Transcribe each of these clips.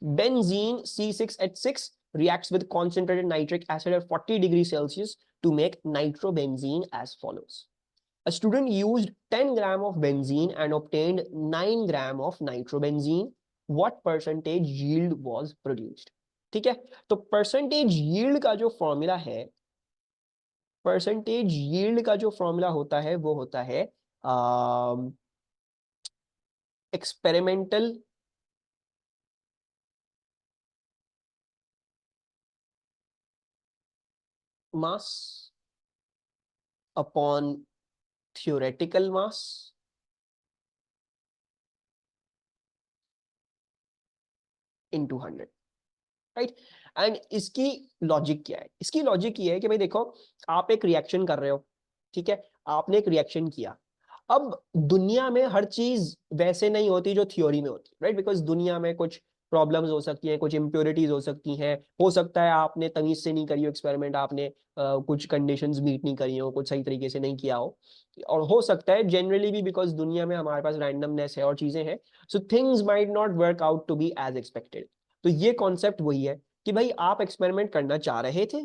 Benzene C6H6 reacts with concentrated nitric acid at 40 degrees Celsius to make nitrobenzene as follows. A student used 10 gram of benzene and obtained 9 gram of nitrobenzene. What percentage yield was produced? ठीक है, तो percentage yield का जो formula है, percentage yield का जो formula होता है वो होता है experimental mass upon theoretical mass into 100, right. And इसकी लॉजिक क्या है? इसकी लॉजिक ये है कि भाई देखो, आप एक रिएक्शन कर रहे हो, ठीक है, आपने एक रिएक्शन किया। अब दुनिया में हर चीज वैसे नहीं होती जो थ्योरी में होती, राइट, बिकॉज दुनिया में कुछ प्रॉब्लम्स हो सकती हैं, कुछ इम्प्योरिटीज हो सकती हैं, हो सकता है आपने तमीज से नहीं करी हो एक्सपेरिमेंट, आपने कुछ कंडीशंस मीट नहीं करी हो, कुछ सही तरीके से नहीं किया हो, और हो सकता है जनरली भी बिकॉज दुनिया में हमारे पास रैंडमनेस है और चीजें हैं, so things might not work out to be as expected. तो ये कॉन्सेप्ट वही है कि भाई आप एक्सपेरिमेंट करना चाह रहे थे,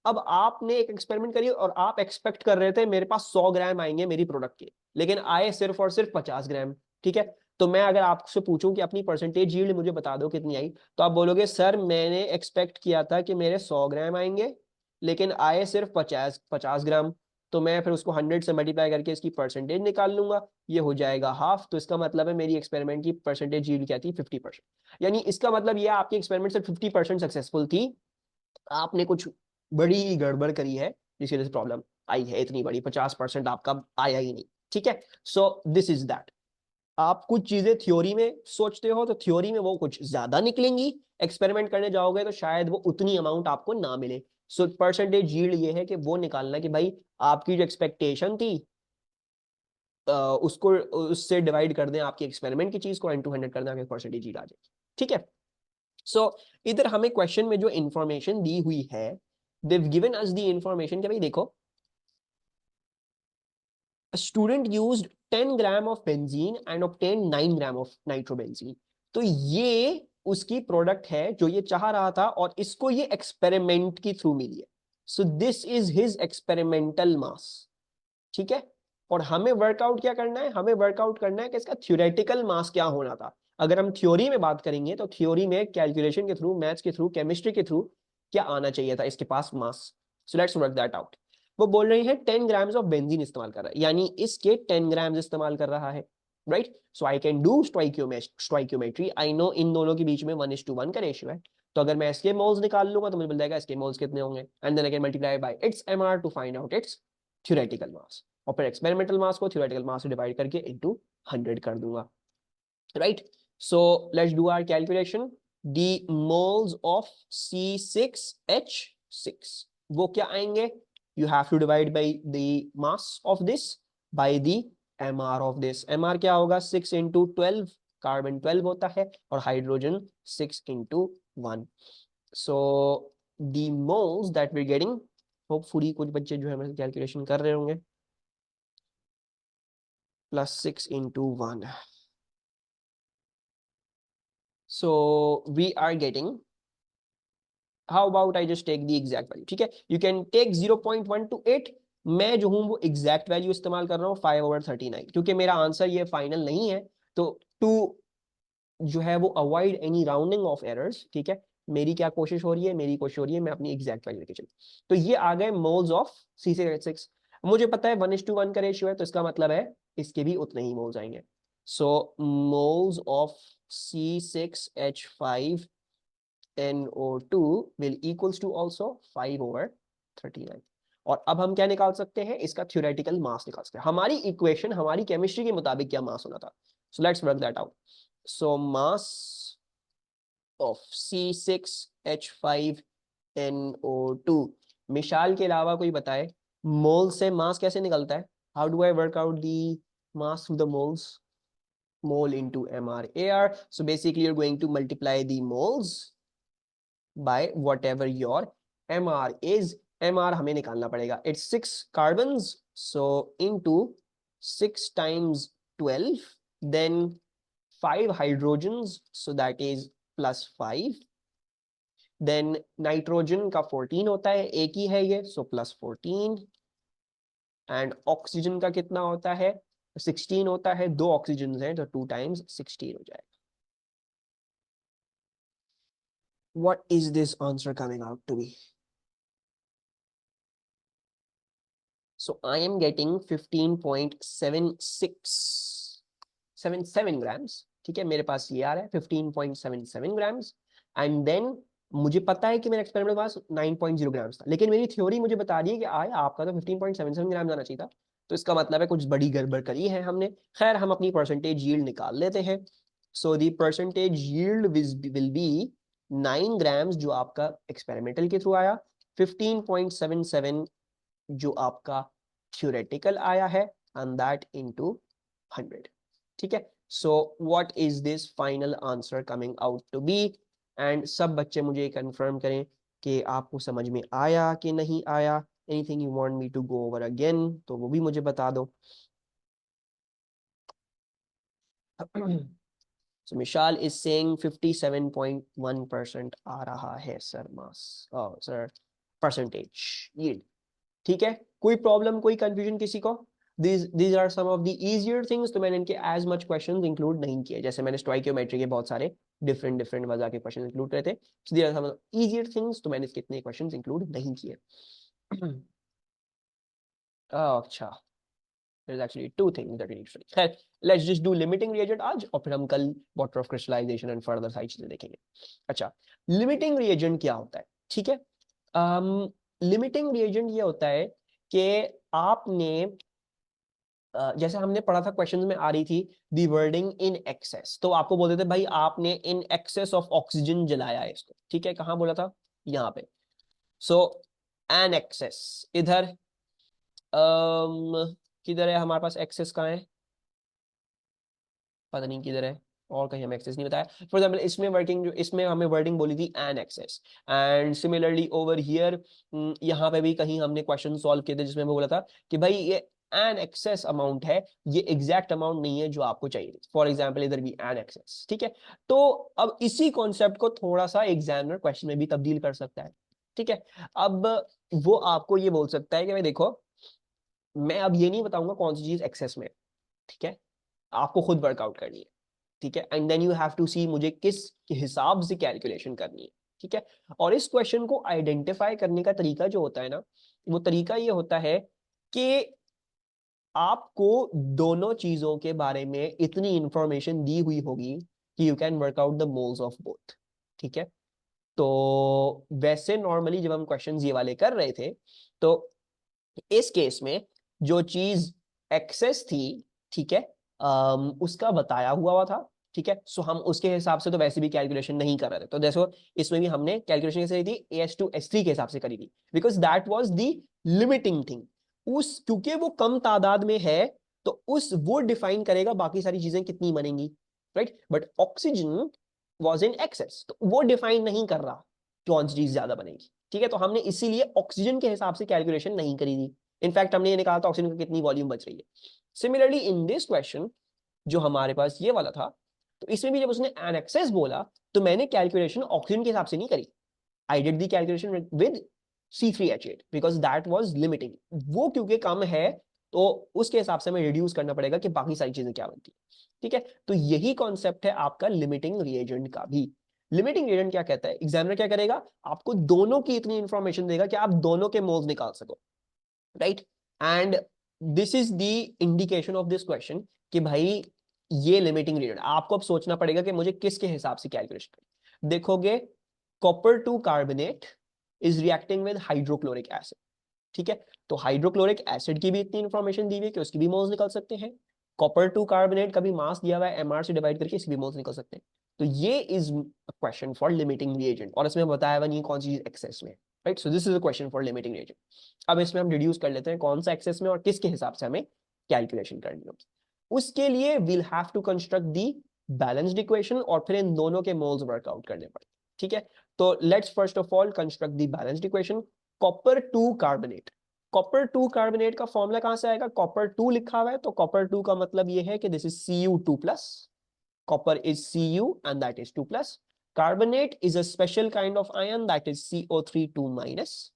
अब आपने एक एक्सपेरिमेंट करी और आप एक्सपेक्ट कर रहे थे मेरे पास 100 ग्राम आएंगे मेरी प्रोडक्ट के, लेकिन आए सिर्फ और सिर्फ 50 ग्राम, ठीक है। तो मैं अगर आपसे पूछूं कि अपनी परसेंटेज यील्ड मुझे बता दो कितनी आई, तो आप बोलोगे सर मैंने एक्सपेक्ट किया था कि मेरे 100 ग्राम आएंगे, लेकिन आए सिर्फ 50 ग्राम। तो मैं फिर उसको 100 से मल्टीप्लाई करके इसकी परसेंटेज निकाल लूंगा, ये हो जाएगा हाफ। तो इसका मतलब है मेरी एक्सपेरिमेंट की परसेंटेज यील्ड क्या थी? 50%। यानी इसका मतलब ये आपकी एक्सपेरिमेंट सिर्फ 50% सक्सेसफुल थी, आपने कुछ बड़ी गड़बड़ करी है जिसकी वजह से प्रॉब्लम आई है इतनी बड़ी, 50% आपका आया ही नहीं, ठीक है। So this is that. आप कुछ चीजें थ्योरी में सोचते हो तो थ्योरी में वो कुछ ज्यादा निकलेंगी, एक्सपेरिमेंट करने जाओगे तो शायद वो उतनी अमाउंट आपको ना मिले। सो परसेंटेज यील्ड ये है कि वो निकालना कि भाई आपकी जो एक्सपेक्टेशन थी उसको उससे डिवाइड कर दें आपकी एक्सपेरिमेंट की चीज को, एंड 200 कर दें, आपके परसेंटेज यील्ड आ जाए, ठीक है। सो इधर हमें क्वेश्चन में जो इंफॉर्मेशन दी हुई है, they've given us the information कि भाई देखो, a student used 10 gram of benzene and obtained 9 gram of nitrobenzene। तो ये उसकी प्रोडक्ट है जो ये चाह रहा था और इसको ये एक्सपेरिमेंट की थ्रू मिली है। So this is his experimental mass, ठीक है। और हमें वर्कआउट क्या करना है? हमें वर्कआउट करना है कि इसका थ्योरेटिकल मास क्या होना था। अगर हम थ्योरी में बात करेंगे तो थ्योरी में कैलकुलेशन के थ्रू, मैथ्स के थ्रू, केमिस्ट्री के थ्रू क्या आना चाहिए था इसके पास? Mass. So let's work that out. वो बोल रही है 10 ग्राम्स ऑफ बेंजीन इस्तेमाल कर रहा है, यानी इसके 10 ग्राम्स इस्तेमाल कर रहा है, right. So I can do stoichiometry, I know इन दोनों के बीच में 1:1 का रेशियो है। तो अगर मैं इसके मोल्स निकाल लूंगा तो मुझे मिल जाएगा इसके मोल्स कितने होंगे, and then I can multiply by its Mr to find out its theoretical mass, और फिर एक्सपेरिमेंटल मास को थ्योरेटिकल मास से डिवाइड करके इनटू 100 कर दूंगा, right. So let's do our calculation. The moles of C6H6 वो क्या आएंगे? You have to divide by the mass of this by the MR of this. MR क्या होगा? 6 into 12, कार्बन 12 होता है और hydrogen 6 into 1। So the moles that we getting, hopefully कुछ बच्चे जो है मेरे कैलकुलेशन कर रहे होंगे, +6 into 1, so we are getting, how about I just take the exact value, ठीक है। you can take 0.128, मैं जो हूं वो एग्जैक्ट वैल्यू इस्तेमाल कर रहा हूँ 5/39, क्योंकि मेरा आंसर ये फाइनल नहीं है। तो टू जो है वो avoid any rounding off errors, ठीक है, मेरी क्या कोशिश हो रही है? मेरी कोशिश हो रही है मैं अपनी एग्जैक्ट वैल्यू लेके चलूं। तो ये आ गए मोल्स ऑफ C6H6। मुझे पता है 1:1 का रेशियो है, तो इसका मतलब है इसके भी उतने ही मोल्स आएंगे। So moles of C6H5NO2 will equals to also 5/39। और अब हम क्या निकाल सकते हैं? इसका थ्योरेटिकल मास निकाल सकते हैं। हमारी इक्वेशन, हमारी केमिस्ट्री के मुताबिक क्या मास होना था? सो let's work that out. So mass of C6H5NO2, मिसाल के अलावा कोई बताए मोल से मास कैसे निकलता है? How do I work out the mass through the moles? mole into MRAR. So basically you're going to multiply the moles by whatever your MR is। MR हमें निकालना पड़ेगा, it's 6 carbons, so into 6 times 12, then 5 hydrogens, so that is +5. Then nitrogen का 14 होता है, एक ही है ये, सो +14. And oxygen का कितना होता है, 16 होता है, 2 ऑक्सीजन हैं तो 2 टाइम्स 16 हो जाएगा. What is this answer coming out to be? So I am getting 15.77 grams. ठीक है, मेरे पास ये आ रहा है 15.77 grams. एंड देन मुझे पता है कि मेरे एक्सपेरिमेंट के पास 9.0 ग्राम्स था, लेकिन मेरी थ्योरी मुझे बता रही है कि आया आपका तो 15.77 ग्राम जाना चाहिए था. तो इसका मतलब है कुछ बड़ी गड़बड़ करी है हमने. खैर, हम अपनी परसेंटेज यील्ड निकाल लेते हैं. So the percentage yield will be 9 grams जो आपका एक्सपेरिमेंटल के थ्रू आया, 15.77 जो आपका थ्योरेटिकल आया है, एंड दैट इनटू 100. ठीक है, so what is this final answer coming out to be? And सब बच्चे मुझे कंफर्म करें कि आपको समझ में आया कि नहीं आया. Anything you want me to go over again तो वो भी मुझे बता दो. So Mishal is saying 57.1% आ रहा है सर मास, सर परसेंटेज यील्ड. ठीक है, कोई प्रॉब्लम, कोई कंफ्यूजन किसी को? these are some of the easier things. तो मैंने इनके as much questions include नहीं किए, जैसे मैंने स्टोइकियोमेट्री के बहुत सारे different वजह के questions include करे थे. So these are some of the easier things, तो मैंने इसके इतने questions include नहीं किए. अच्छा, there's actually two things that we need to study. खैर, let's just do limiting reagent आज, और फिर हम कल water of crystallization and further सारी चीजें देखेंगे. अच्छा, limiting reagent क्या होता है? ठीक है, limiting reagent ये होता है कि आपने जैसे हमने पढ़ा था क्वेश्चन में आ रही थी दी वर्डिंग इन एक्सेस, तो आपको बोलते थे भाई आपने इन एक्सेस ऑफ ऑक्सीजन जलाया है इसको. ठीक है, कहाँ बोला था? यहाँ पे. सो एन एक्सेस इधर, किधर है हमारे पास एक्सेस? कहाँ है पता नहीं, किधर है, और कहीं हमें एक्सेस नहीं बताया. फॉर एग्जाम्पल इसमें वर्किंग, जो इसमें हमें वर्डिंग बोली थी an excess. And similarly over here, यहाँ पे भी कहीं हमने क्वेश्चन सॉल्व किए थे जिसमें हमें बोला था कि भाई ये एन एक्सेस अमाउंट है, ये एग्जैक्ट अमाउंट नहीं है जो आपको चाहिए. फॉर एग्जाम्पल इधर भी एन एक्सेस. ठीक है, तो अब इसी कॉन्सेप्ट को थोड़ा सा एग्जामिनर क्वेश्चन में भी तब्दील कर सकता है. ठीक है, अब वो आपको ये बोल सकता है कि भाई देखो, मैं अब ये नहीं बताऊंगा कौन सी चीज एक्सेस में. ठीक है, आपको खुद वर्कआउट करनी है. ठीक है, and then you have to see मुझे किस हिसाब से कैलकुलेशन करनी है. ठीक है, और इस क्वेश्चन को आइडेंटिफाई करने का तरीका जो होता है ना, वो तरीका ये होता है कि आपको दोनों चीजों के बारे में इतनी इंफॉर्मेशन दी हुई होगी कि you can work out the moles of both. ठीक है, तो वैसे नॉर्मली जब हम क्वेश्चंस ये वाले कर रहे थे, तो इस केस में जो चीज एक्सेस थी, ठीक है, उसका बताया हुआ था. ठीक है, सो हम उसके हिसाब से तो वैसे भी कैलकुलेशन नहीं कर रहे थे. तो जैसे इसमें भी हमने कैलकुलेशन कैसे करी थी, AS2 S3 के हिसाब से करी थी, because that was the limiting thing. उस क्योंकि वो कम तादाद में है, तो उस वो डिफाइन करेगा बाकी सारी चीजें कितनी बनेंगी. Right, but oxygen was in excess, तो वो डिफाइन नहीं कर रहा कौन सी चीज ज्यादा बनेगी. ठीक है, तो हमने इसीलिए ऑक्सीजन के हिसाब से कैलकुलेशन नहीं करी थी. इनफैक्ट हमने ये निकाला था ऑक्सीजन की कितनी वॉल्यूम बच रही है. सिमिलरली इन दिस क्वेश्चन जो हमारे पास ये वाला था, तो इसमें भी जब उसने एन एक्सेस बोला, तो मैंने कैलकुलेशन ऑक्सीजन के हिसाब से नहीं करी. I did the calculation with C3H8 because that was limiting. वो क्योंकि कम है, तो उसके हिसाब से हमें रिड्यूस करना पड़ेगा कि बाकी सारी चीजें क्या बनती है. ठीक है, तो यही कॉन्सेप्ट है आपका लिमिटिंग रिएजेंट का भी. लिमिटिंग रिएजेंट क्या कहता है, एग्जामिनर क्या करेगा, आपको दोनों की इतनी इंफॉर्मेशन देगा कि आप दोनों के मोल्स निकाल सको. Right, and this is the indication of this question कि भाई ये लिमिटिंग रिएजेंट. आपको अब सोचना पड़ेगा कि मुझे किसके हिसाब से कैलकुलेशन करनी. देखोगे, copper 2 carbonate is reacting with hydrochloric acid. ठीक है, तो हाइड्रोक्लोरिक एसिड की भी इतनी इंफॉर्मेशन दी हुई है कि उसकी भी मोल्स निकल सकते हैं. कॉपर 2 कार्बोनेट का भी मास दिया हुआ है, MR से डिवाइड करके इसकी भी मोल्स निकल सकते हैं. तो ये is question for limiting reagent, और इसमें बताया हुआ नहीं कौन सी चीज एक्सेस में. Right, so this is a question for limiting reagent. अब इसमें हम डिड्यूस कर लेते हैं कौन सा एक्सेस में और किसके हिसाब से हमें कैलकुलेशन करनी होगी. उसके लिए we'll have to construct the balanced equation, और फिर इन दोनों के मोल्स वर्कआउट करने पड़े. ठीक है, तो let's first of all construct the balanced equation. Copper 2 carbonate, copper 2 carbonate का फॉर्मूला कहां से आएगा, कॉपर 2 लिखा हुआ है, तो कॉपर 2 का मतलब ये है कि this is Cu2+. copper is Cu and that is 2 plus. Carbonate is a special kind of ion that is CO3 2 minus.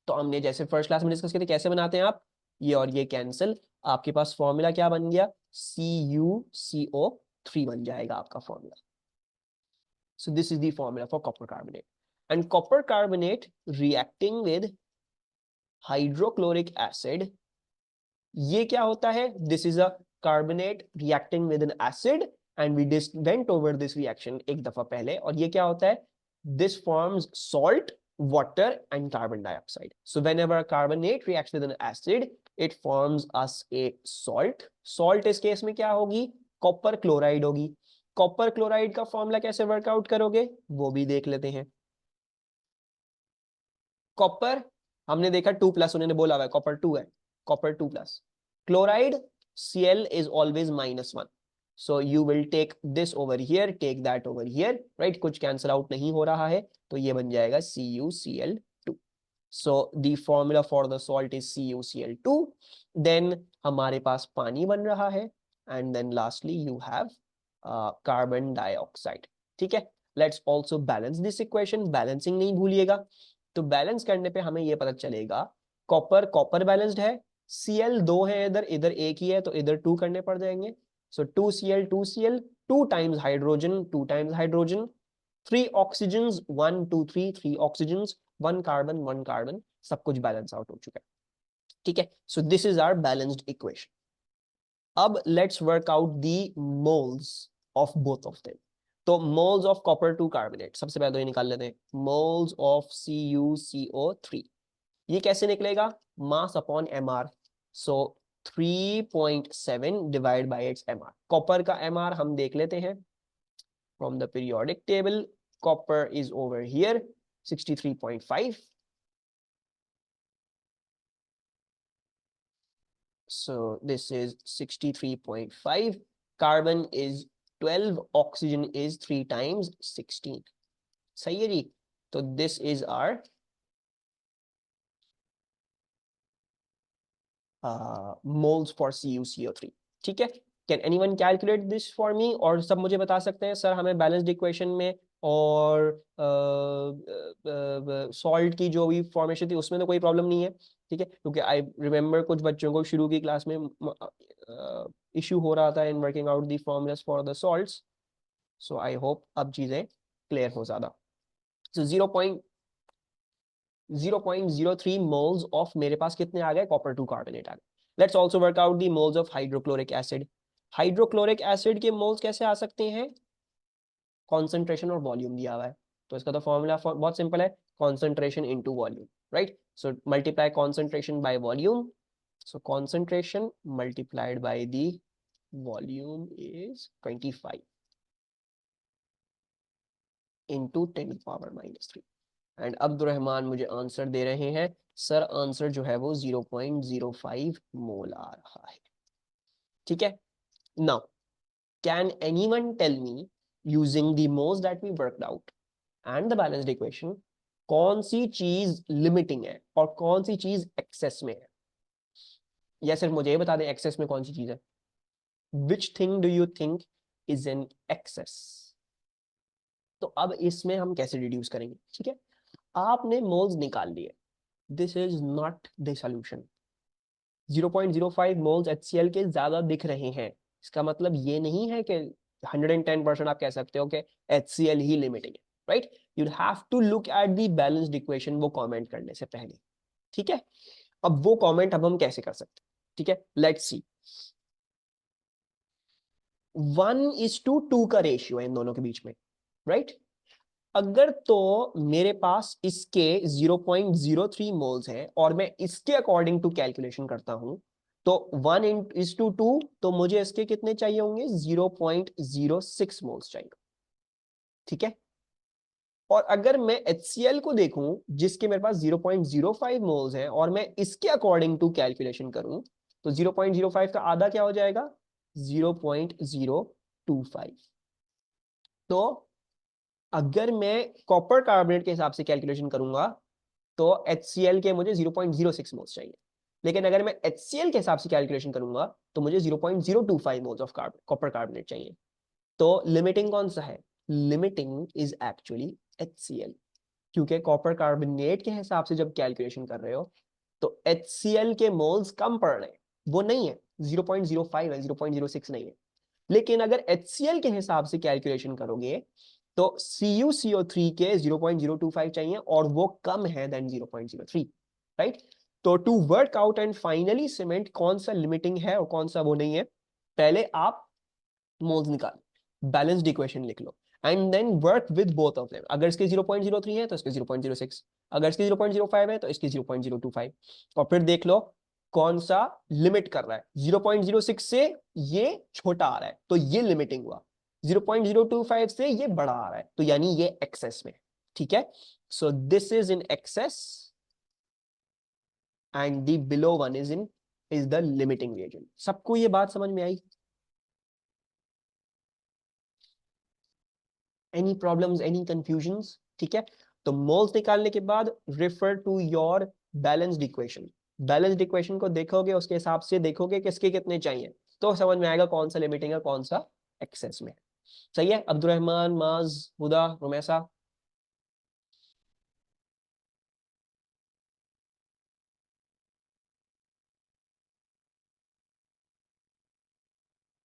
तो हमने जैसे फर्स्ट क्लास में डिस्कस किया कैसे बनाते हैं आप, ये और ये कैंसिल, आपके पास फॉर्मूला क्या बन गया, CuCO3 बन जाएगा आपका formula. So this is the formula for copper carbonate. And copper carbonate reacting with hydrochloric acid, ये क्या होता है, this is a carbonate reacting with an acid and we just went over this reaction एक दफा पहले. और ये क्या होता है, this forms salt, water and carbon dioxide. So whenever a carbonate reacts with an acid, it forms us a salt. Salt इस case में क्या होगी, कॉपर क्लोराइड होगी. कॉपर क्लोराइड का फॉर्मूला कैसे वर्कआउट करोगे वो भी देख लेते हैं. कॉपर हमने देखा 2 प्लस, उन्होंने बोला हुआ है कॉपर 2 है, copper 2 plus. Chloride Cl is always -1. So you will take this over here, take that over here, right? कुछ कैंसिल आउट नहीं हो रहा है तो ये बन जाएगा CuCl2. So the formula for the salt is CuCl2. Then हमारे पास पानी बन रहा है and then lastly you have carbon dioxide. ठीक है, let's also balance this equation. Balancing नहीं भूलिएगा. तो बैलेंस करने पे हमें ये पता चलेगा, कॉपर कॉपर बैलेंस्ड है, Cl 2 है इधर, इधर एक ही है तो इधर 2 करने पड़ जाएंगे. So 2Cl 2Cl 2 times hydrogen 2 times hydrogen, 3 oxygens 1 2 3 3 oxygens, 1 carbon 1 carbon, सब कुछ बैलेंस आउट हो चुका है. ठीक है, so this is our balanced equation. अब let's work out the moles of both of them. तो moles of copper 2 carbonate सबसे पहले तो ये निकाल लेते हैं, moles of CuCO3. ये कैसे निकलेगा, mass upon mr. So 3.7 divided by its mr. Copper का mr हम देख लेते हैं from the periodic table. Copper is over here 63.5. So this is 63.5. Carbon is 12, oxygen is 3 times 16. सही है जी. तो this is our moles for CuCO3. ठीक है, can anyone calculate this for me, और सब मुझे बता सकते हैं सर हमें बैलेंस्ड इक्वेशन में और सॉल्ट की जो भी फॉर्मेशन थी उसमें तो कोई प्रॉब्लम नहीं है. ठीक है, क्योंकि आई रिमेम्बर कुछ बच्चों को शुरू की क्लास में इशू हो रहा था in working out the formulas for the salts. So I hope अब चीजें क्लियर हो ज्यादा. सो 0.03 moles ऑफ मेरे पास कितने आ गए, कॉपर 2 कार्बोनेट आ गए. Let's also work out the moles of hydrochloric acid. Hydrochloric acid के मोल्स कैसे आ सकते हैं, कॉन्सेंट्रेशन और वॉल्यूम दिया हुआ है तो इसका तो फॉर्मूला बहुत सिंपल है, concentration into volume, right. So multiply concentration by volume. So concentration multiplied by the volume is 25 into 10⁻³ and Abdul Rahman मुझे आंसर दे रहे हैं, सर आंसर जो है वो 0.05 मोल आ रहा है. ठीक है, now can anyone tell me using the moles that we worked out and the balanced equation, कौन सी चीज लिमिटिंग है और कौन सी चीज एक्सेस में है, या सिर्फ मुझे ये बता दें एक्सेस में कौन सी चीज है. Which thing do you think is an excess. तो अब इसमें हम कैसे डिड्यूस करेंगे. ठीक है, आपने मोल्स निकाल लिए, this is not the solution. 0.05 moles HCl के ज्यादा दिख रहे हैं, इसका मतलब ये नहीं है कि 110% आप कह सकते हो कि HCl ही लिमिटिंग है, right. You have to look at the balanced equation वो कमेंट करने से पहले. ठीक है, अब वो कमेंट अब हम कैसे कर सकते हैं. ठीक है, लेट्स सी. 1:2 का रेशियो है इन दोनों के बीच में, राइट. अगर तो मेरे पास इसके 0.03 मोल्स हैं और मैं इसके अकॉर्डिंग टू कैलकुलेशन करता हूं तो 1:2 तो मुझे इसके कितने चाहिए होंगे, 0.06 मोल्स चाहिए. ठीक है, और अगर मैं HCl को देखूं जिसके मेरे पास 0.05 मोल्स हैं और मैं इसके अकॉर्डिंग टू कैलकुलेशन करूं तो 0.05 का आधा क्या हो जाएगा, 0.025. तो अगर मैं कॉपर कार्बोनेट के हिसाब से कैलकुलेशन करूंगा तो HCl के मुझे 0.06 मोल्स चाहिए, लेकिन अगर मैं HCl के हिसाब से कैलकुलेशन करूंगा तो मुझे 0.025 मोल्स ऑफ कॉपर कार्बोनेट चाहिए. तो लिमिटिंग कौन सा है? लिमिटिंग इज एक्चुअली HCl, क्योंकि कॉपर कार्बोनेट के हिसाब से जब कैलकुलेशन कर रहे हो तो HCl के मोल्स कम पड़ रहे हैं, वो नहीं है 0.05 है, 0.06 नहीं है। लेकिन अगर HCl के हिसाब से कैलकुलेशन करोगे तो CuCO3 के 0.025 चाहिए और वो कम है देन 0.03, राइट? तो to work out and finally सीमेंट कौन सा लिमिटिंग है और कौन सा वो नहीं है, पहले आप मोल्स निकालो, बैलेंस्ड इक्वेशन लिख लो and then work with both of them. अगर इसके 0.03 है तो इसके 0.06, अगर इसके 0.05 है तो इसके 0.025, और फिर देख लो कौन सा लिमिट कर रहा है। 0.06 से ये छोटा आ रहा है तो ये लिमिटिंग हुआ, 0.025 से ये बड़ा आ रहा है तो यानी ये एक्सेस में, ठीक है? So this is in excess and the below one is the limiting reagent. सबको ये बात समझ में आई? Any problems, any confusions? ठीक है, तो मोल्स निकालने के बाद refer to your balanced equation. Balanced equation को देखोगे, उसके हिसाब से देखोगे किसके कितने चाहिए, तो समझ में आएगा कौन सा लिमिटिंग है कौन सा एक्सेस में। सही है? अब्दुलरहमान, माज, हुदा, रुमैसा,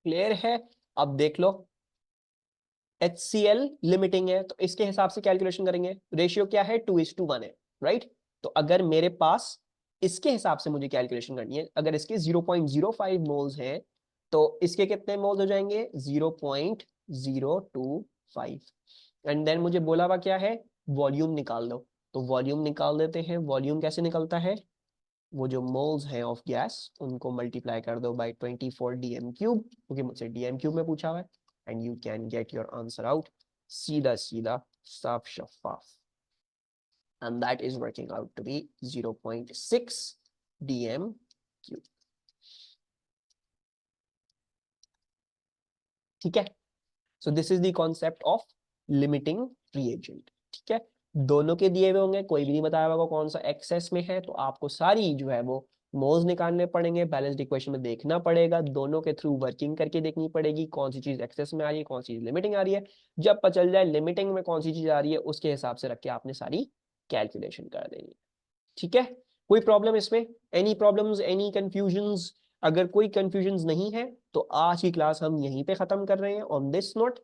क्लियर है? अब देख लो, HCl लिमिटिंग है तो इसके हिसाब से कैलकुलेशन करेंगे। रेशियो क्या है? 2:1 है, राइट? तो अगर मेरे पास इसके हिसाब से मुझे कैलकुलेशन करनी है, अगर इसके 0.05 मोल्स हैं तो इसके कितने मोल्स हो जाएंगे? 0.025। एंड देन मुझे बोला हुआ क्या है? वॉल्यूम निकाल दो। तो वॉल्यूम निकाल देते हैं। वॉल्यूम कैसे निकलता है? वो जो मोल्स हैं ऑफ गैस उनको मल्टीप्लाई कर दो बाय 24 dm³ क्योंकि मुझसे dm³ में पूछा हुआ है, and you can get your answer out, सीधा सीधा, साफ शफाफ, and that is working out to be 0.6 dm³। ठीक है? So this is the concept of limiting reagent. ठीक है, दोनों के दिए हुए होंगे, कोई भी नहीं बताया होगा कौन सा एक्सेस में है, तो आपको सारी जो है वो मोल्स निकालने पड़ेंगे, बैलेंस्ड इक्वेशन में देखना पड़ेगा, दोनों के थ्रू वर्किंग करके देखनी पड़ेगी कौन सी चीज एक्सेस में आ रही है कौन सी चीज लिमिटिंग आ रही है। जब पता चल जाए लिमिटिंग में कौन सी चीज आ रही है उसके हिसाब से रख के आपने सारी कैलकुलेशन कर देनी है। ठीक है? कोई प्रॉब्लम इसमें? Any problems, any confusions? अगर कोई कंफ्यूजन्स नहीं है तो आज की क्लास हम यहीं पे खत्म कर रहे हैं ऑन दिस नोट।